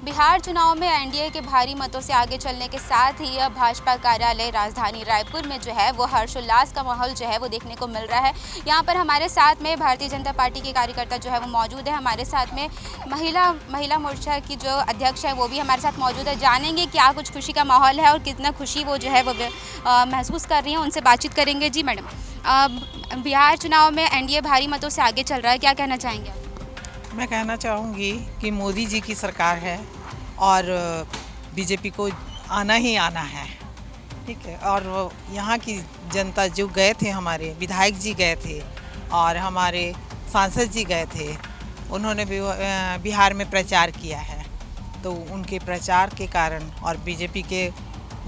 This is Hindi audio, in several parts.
बिहार चुनाव में एनडीए के भारी मतों से आगे चलने के साथ ही अब भाजपा कार्यालय राजधानी रायपुर में जो है वो हर्षोल्लास का माहौल जो है वो देखने को मिल रहा है। यहाँ पर हमारे साथ में भारतीय जनता पार्टी के कार्यकर्ता जो है वो मौजूद है। हमारे साथ में महिला मोर्चा की जो अध्यक्ष है वो भी हमारे साथ मौजूद है। जानेंगे क्या कुछ खुशी का माहौल है और कितना खुशी वो जो है वो महसूस कर रही हैं, उनसे बातचीत करेंगे। जी मैडम, बिहार चुनाव में एनडीए भारी मतों से आगे चल रहा है, क्या कहना चाहेंगे? मैं कहना चाहूँगी कि मोदी जी की सरकार है और बीजेपी को आना ही आना है, ठीक है। और यहाँ की जनता जो गए थे, हमारे विधायक जी गए थे और हमारे सांसद जी गए थे, उन्होंने भी बिहार में प्रचार किया है। तो उनके प्रचार के कारण और बीजेपी के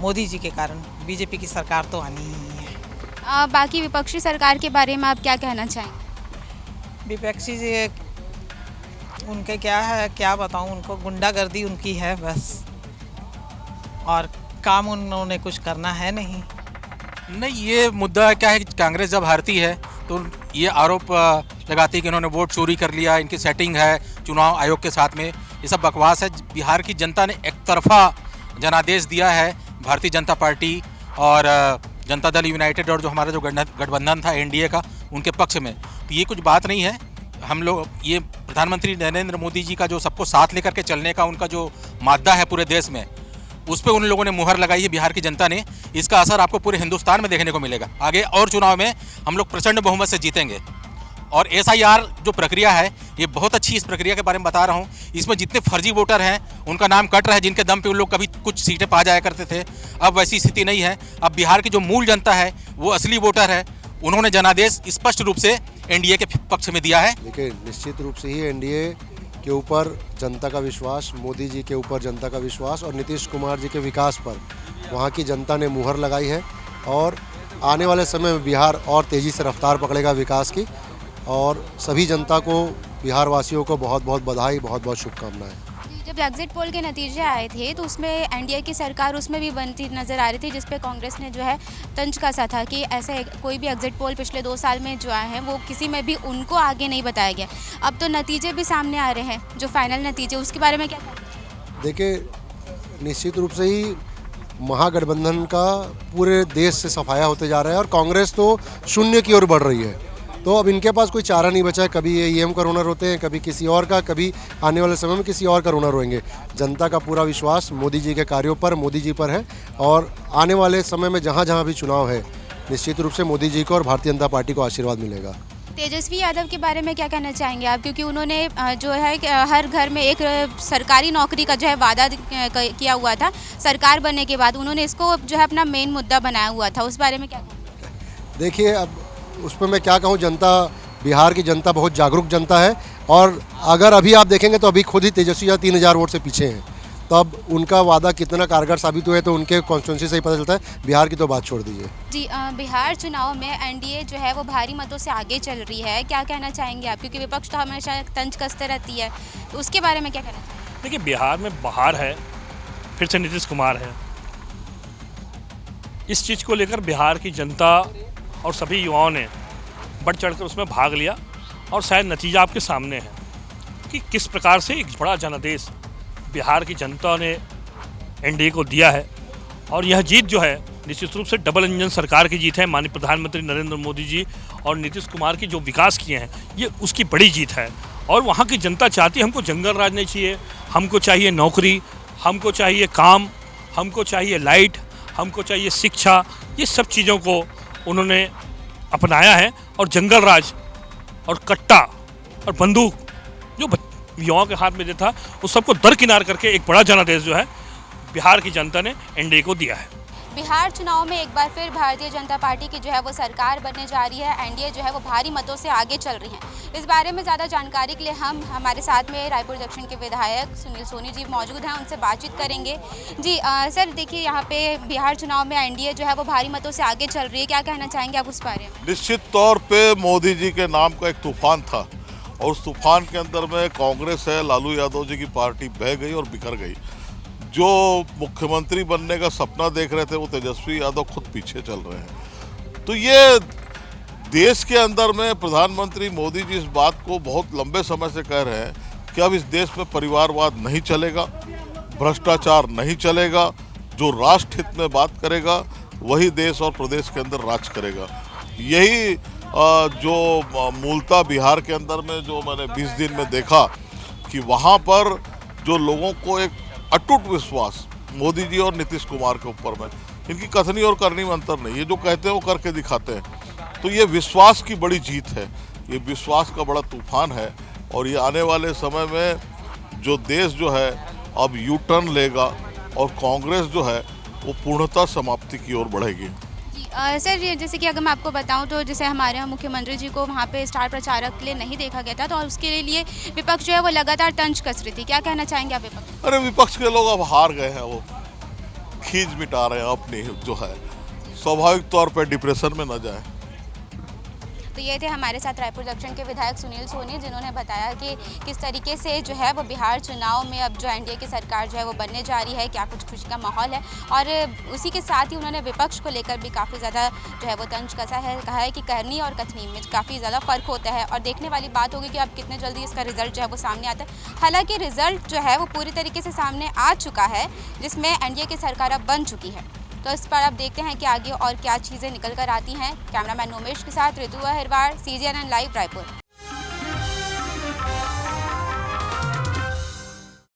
मोदी जी के कारण बीजेपी की सरकार तो आनी ही है। बाकी विपक्षी सरकार के बारे में आप क्या कहना चाहेंगे? विपक्षी जी उनके क्या है, क्या बताऊं, उनको गुंडागर्दी उनकी है बस, और काम उन्होंने कुछ करना है नहीं। ये मुद्दा क्या है कि कांग्रेस जब हारती है तो ये आरोप लगाती है कि इन्होंने वोट चोरी कर लिया, इनकी सेटिंग है चुनाव आयोग के साथ में। ये सब बकवास है। बिहार की जनता ने एक तरफा जनादेश दिया है भारतीय जनता पार्टी और जनता दल यूनाइटेड और जो हमारा जो गठबंधन था एनडीए का, उनके पक्ष में। तो ये कुछ बात नहीं है। हम लोग ये प्रधानमंत्री नरेंद्र मोदी जी का जो सबको साथ लेकर के चलने का उनका जो मादा है पूरे देश में, उस पर उन लोगों ने मुहर लगाई है बिहार की जनता ने। इसका असर आपको पूरे हिंदुस्तान में देखने को मिलेगा। आगे और चुनाव में हम लोग प्रचंड बहुमत से जीतेंगे। और एसआईआर जो प्रक्रिया है, ये बहुत अच्छी, इस प्रक्रिया के बारे में बता रहा हूँ। इसमें जितने फर्जी वोटर हैं उनका नाम कट रहा है, जिनके दम पे उन लोग कभी कुछ सीटें पा जाया करते थे। अब वैसी स्थिति नहीं है। अब बिहार की जो मूल जनता है वो असली वोटर है। उन्होंने जनादेश स्पष्ट रूप से एनडीए के पक्ष में दिया है। देखिए, निश्चित रूप से ही एनडीए के ऊपर जनता का विश्वास, मोदी जी के ऊपर जनता का विश्वास और नीतीश कुमार जी के विकास पर वहाँ की जनता ने मुहर लगाई है। और आने वाले समय में बिहार और तेज़ी से रफ्तार पकड़ेगा विकास की। और सभी जनता को, बिहार वासियों को बहुत बहुत बधाई, बहुत बहुत शुभकामनाएं। जब एग्जिट पोल के नतीजे आए थे तो उसमें एनडीए की सरकार उसमें भी बनती नज़र आ रही थी, जिस पे कांग्रेस ने जो है तंज कसा था कि ऐसे कोई भी एग्जिट पोल पिछले 2 साल में जो आए हैं वो किसी में भी उनको आगे नहीं बताया गया। अब तो नतीजे भी सामने आ रहे हैं, जो फाइनल नतीजे, उसके बारे में क्या कहते हैं? देखिए, निश्चित रूप से ही महागठबंधन का पूरे देश से सफाया होते जा रहा है और कांग्रेस तो शून्य की ओर बढ़ रही है। तो अब इनके पास कोई चारा नहीं बचा है। कभी ये ईएम का रोना रोते हैं, कभी किसी और का, कभी आने वाले समय में किसी और का रोना रोएंगे। जनता का पूरा विश्वास मोदी जी के कार्यों पर, मोदी जी पर है। और आने वाले समय में जहाँ जहाँ भी चुनाव है, निश्चित रूप से मोदी जी को और भारतीय जनता पार्टी को आशीर्वाद मिलेगा। तेजस्वी यादव के बारे में क्या कहना चाहेंगे आप? क्योंकि उन्होंने जो है हर घर में एक सरकारी नौकरी का जो है वादा किया हुआ था। सरकार बनने के बाद उन्होंने इसको जो है अपना मेन मुद्दा बनाया हुआ था, उस बारे में क्या कहेंगे? देखिए, अब उस पर मैं क्या कहूँ, जनता, बिहार की जनता बहुत जागरूक जनता है। और अगर अभी आप देखेंगे तो अभी खुद ही तेजस्वी यादव 3000 वोट से पीछे हैं। तो अब उनका वादा कितना कारगर साबित हुआ है तो उनके कॉन्स्टिट्यूंसी से ही पता चलता है। बिहार की तो बात छोड़ दीजिए। जी, बिहार चुनाव में एनडीए जो है वो भारी मतों से आगे चल रही है, क्या कहना चाहेंगे आप? क्योंकि विपक्ष तो हमेशा तंज कसते रहती है, तो उसके बारे में क्या कहना चाहेंगे? देखिए, बिहार में बहार है, फिर से नीतीश कुमार है। इस चीज़ को लेकर बिहार की जनता और सभी युवाओं ने बढ़ चढ़कर उसमें भाग लिया और शायद नतीजा आपके सामने है कि किस प्रकार से एक बड़ा जनादेश बिहार की जनता ने एनडीए को दिया है। और यह जीत जो है निश्चित रूप से डबल इंजन सरकार की जीत है। माननीय प्रधानमंत्री नरेंद्र मोदी जी और नीतीश कुमार की जो विकास किए हैं, ये उसकी बड़ी जीत है। और वहाँ की जनता चाहती है, हमको जंगल राज नहीं चाहिए, हमको चाहिए नौकरी, हमको चाहिए काम, हमको चाहिए लाइट, हमको चाहिए शिक्षा। ये सब चीज़ों को उन्होंने अपनाया है। और जंगल राज और कट्टा और बंदूक जो युवाओं के हाथ में जो था, उस सबको दरकिनार करके एक बड़ा जनादेश जो है बिहार की जनता ने एनडीए को दिया है। बिहार चुनाव में एक बार फिर भारतीय जनता पार्टी की जो है वो सरकार बनने जा रही है। एनडीए जो है वो भारी मतों से आगे चल रही है। इस बारे में ज़्यादा जानकारी के लिए हमारे साथ में रायपुर दक्षिण के विधायक सुनील सोनी जी मौजूद हैं, उनसे बातचीत करेंगे। जी सर, देखिए, यहाँ पे बिहार चुनाव में एनडीए जो है वो भारी मतों से आगे चल रही है, क्या कहना चाहेंगे आप उस बारे में? निश्चित तौर पर मोदी जी के नाम का एक तूफान था और उस तूफान के अंदर में कांग्रेस है, लालू यादव जी की पार्टी बह गई और बिखर गई। जो मुख्यमंत्री बनने का सपना देख रहे थे वो तेजस्वी यादव खुद पीछे चल रहे हैं। तो ये देश के अंदर में प्रधानमंत्री मोदी जी इस बात को बहुत लंबे समय से कह रहे हैं कि अब इस देश में परिवारवाद नहीं चलेगा भ्रष्टाचार नहीं चलेगा। जो राष्ट्र हित में बात करेगा वही देश और प्रदेश के अंदर राज करेगा। यही जो मूलतः बिहार के अंदर में जो मैंने 20 दिन में देखा कि वहाँ पर जो लोगों को एक अटूट विश्वास मोदी जी और नीतीश कुमार के ऊपर में, इनकी कथनी और करनी में अंतर नहीं है, जो कहते हैं वो करके दिखाते हैं। तो ये विश्वास की बड़ी जीत है, ये विश्वास का बड़ा तूफान है और ये आने वाले समय में जो देश जो है अब यू टर्न लेगा और कांग्रेस जो है वो पूर्णतः समाप्ति की ओर बढ़ेगी। सर ये जैसे कि अगर मैं आपको बताऊं तो जैसे हमारे यहाँ मुख्यमंत्री जी को वहाँ पे स्टार प्रचारक के लिए नहीं देखा गया था, तो उसके लिए विपक्ष जो है वो लगातार तंज कस रही थी। क्या कहना चाहेंगे आप विपक्ष? अरे विपक्ष के लोग अब हार गए हैं, वो खींच मिटा रहे हैं अपनी, जो है स्वाभाविक तौर पर डिप्रेशन में न जाए। तो ये थे हमारे साथ रायपुर दक्षिण के विधायक सुनील सोनी, जिन्होंने बताया कि किस तरीके से जो है वो बिहार चुनाव में अब जो एनडीए की सरकार जो है वो बनने जा रही है, क्या कुछ खुशी का माहौल है। और उसी के साथ ही उन्होंने विपक्ष को लेकर भी काफ़ी ज़्यादा जो है वो तंज कसा है, कहा है कि कहनी और कथनी में काफ़ी ज़्यादा फ़र्क होता है और देखने वाली बात होगी कि अब कितने जल्दी इसका रिजल्ट जो है वो सामने आता है। हालाँकि रिजल्ट जो है वो पूरी तरीके से सामने आ चुका है, जिसमें एनडीए की सरकार अब बन चुकी है। तो इस पर अब देखते हैं कि आगे और क्या चीज़ें निकल कर आती हैं। कैमरामैन उमेश के साथ ऋतु अहिरवार, CGNN लाइव रायपुर।